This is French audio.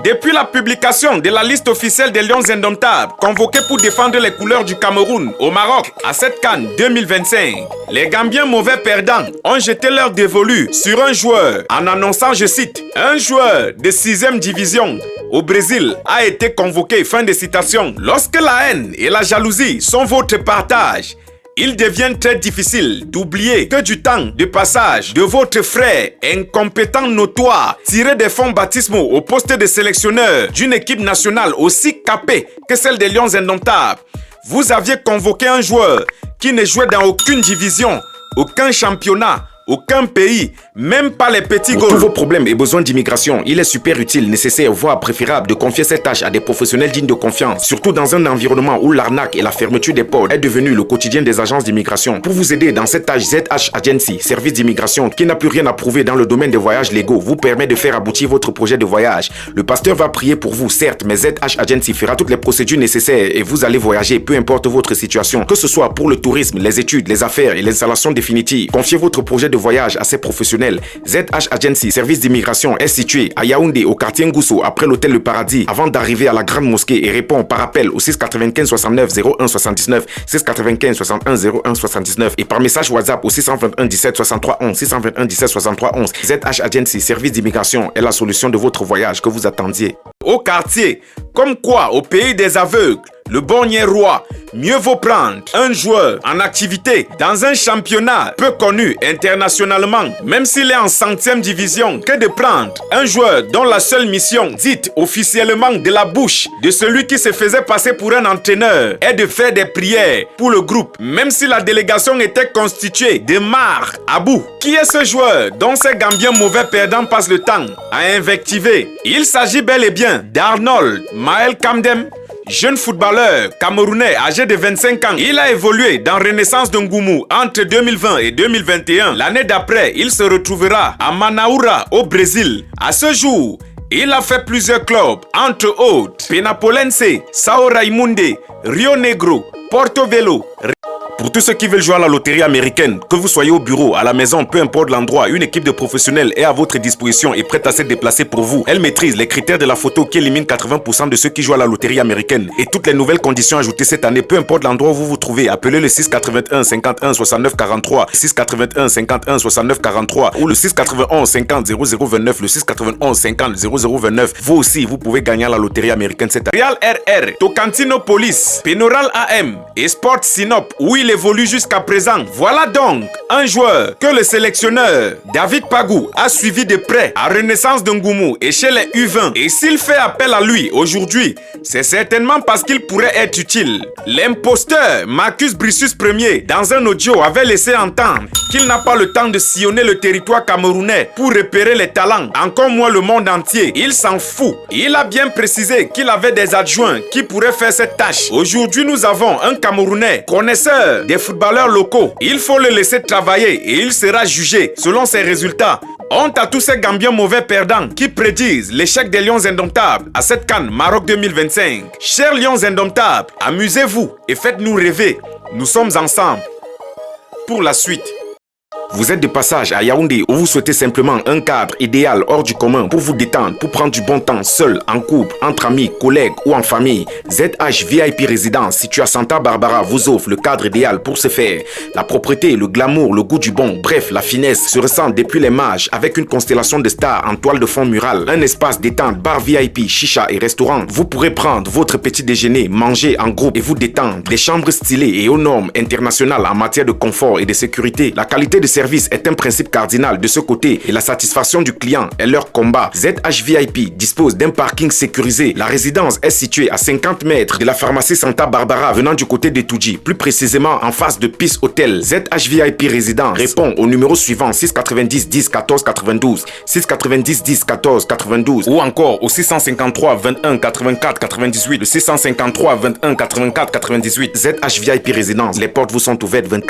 Depuis la publication de la liste officielle des Lions indomptables, convoqués pour défendre les couleurs du Cameroun au Maroc à cette CAN 2025, les Gambiens mauvais perdants ont jeté leur dévolu sur un joueur en annonçant, je cite, « Un joueur de 6e division au Brésil a été convoqué », fin de citation. Lorsque la haine et la jalousie sont votre partage, il devient très difficile d'oublier que du temps de passage de votre frère incompétent notoire tiré des fonds baptismaux au poste de sélectionneur d'une équipe nationale aussi capée que celle des Lions indomptables, vous aviez convoqué un joueur qui ne jouait dans aucune division, aucun championnat, aucun pays, même pas les petits goals. Pour tous vos problèmes et besoins d'immigration, il est super utile, nécessaire, voire préférable de confier cette tâche à des professionnels dignes de confiance, surtout dans un environnement où l'arnaque et la fermeture des ports est devenu le quotidien des agences d'immigration. Pour vous aider dans cette tâche, ZH Agency, service d'immigration qui n'a plus rien à prouver dans le domaine des voyages légaux, vous permet de faire aboutir votre projet de voyage. Le pasteur va prier pour vous, certes, mais ZH Agency fera toutes les procédures nécessaires et vous allez voyager, peu importe votre situation, que ce soit pour le tourisme, les études, les affaires et l'installation définitive. Confiez votre projet de voyage à ces professionnels. ZH Agency, service d'immigration, est situé à Yaoundé, au quartier Ngousso, après l'hôtel Le Paradis, avant d'arriver à la Grande Mosquée, et répond par appel au 695 69 01 79, 695 61 01 79 et par message WhatsApp au 621 17 63 11, 621 17 63 11. ZH Agency, service d'immigration, est la solution de votre voyage que vous attendiez. Au quartier, comme quoi au pays des aveugles, le bornier roi, mieux vaut prendre un joueur en activité dans un championnat peu connu internationalement, même s'il est en 100e division, que de prendre un joueur dont la seule mission, dite officiellement de la bouche de celui qui se faisait passer pour un entraîneur, est de faire des prières pour le groupe, même si la délégation était constituée de Mar Abou. Qui est ce joueur dont ces Gambiens mauvais perdants passent le temps à invectiver? Il s'agit bel et bien d'Arnold Maël Kamdem, jeune footballeur camerounais âgé de 25 ans. Il a évolué dans Renaissance de Ngoumou entre 2020 et 2021. L'année d'après, il se retrouvera à Manaoura au Brésil. À ce jour, il a fait plusieurs clubs, entre autres Penapolense, Sao Raimundo, Rio Negro, Porto Velo. Pour tous ceux qui veulent jouer à la loterie américaine, que vous soyez au bureau, à la maison, peu importe l'endroit, une équipe de professionnels est à votre disposition et prête à se déplacer pour vous. Elle maîtrise les critères de la photo qui éliminent 80% de ceux qui jouent à la loterie américaine. Et toutes les nouvelles conditions ajoutées cette année, peu importe l'endroit où vous vous trouvez, appelez le 681 51 69 43, 681 51 69 43 ou le 691 50 0029, le 691 50 0029. Vous aussi, vous pouvez gagner à la loterie américaine cette année. Real RR, Tocantino Police, Penoral AM et Sport Sinop, où il évolue jusqu'à présent. Voilà donc un joueur que le sélectionneur David Pagou a suivi de près à Renaissance de Ngoumou et chez les U20. Et s'il fait appel à lui aujourd'hui, c'est certainement parce qu'il pourrait être utile. L'imposteur Marcus Brissus Ier, dans un audio, avait laissé entendre qu'il n'a pas le temps de sillonner le territoire camerounais pour repérer les talents, encore moins le monde entier. Il s'en fout. Il a bien précisé qu'il avait des adjoints qui pourraient faire cette tâche. Aujourd'hui, nous avons un Camerounais connaisseur des footballeurs locaux. Il faut le laisser travailler et il sera jugé selon ses résultats. Honte à tous ces Gambiens mauvais perdants qui prédisent l'échec des Lions indomptables à cette CAN Maroc 2025. Chers Lions indomptables, amusez-vous et faites-nous rêver. Nous sommes ensemble pour la suite. Vous êtes de passage à Yaoundé où vous souhaitez simplement un cadre idéal hors du commun pour vous détendre, pour prendre du bon temps seul, en couple, entre amis, collègues ou en famille. ZH VIP Résidence situé à Santa Barbara vous offre le cadre idéal pour ce faire. La propreté, le glamour, le goût du bon, bref, la finesse se ressent depuis les mages avec une constellation de stars en toile de fond murale, un espace détente, bar VIP, chicha et restaurant. Vous pourrez prendre votre petit déjeuner, manger en groupe et vous détendre. Des chambres stylées et aux normes internationales en matière de confort et de sécurité. La qualité de service est un principe cardinal de ce côté et la satisfaction du client est leur combat. ZH VIP dispose d'un parking sécurisé. La résidence est située à 50 mètres de la pharmacie Santa Barbara venant du côté de Toudji, plus précisément en face de Peace Hotel. ZH VIP Résidence répond au numéro suivant 690 10 14 92, 690 10 14 92 ou encore au 653 21 84 98, le 653 21 84 98. ZH VIP Résidence, les portes vous sont ouvertes 24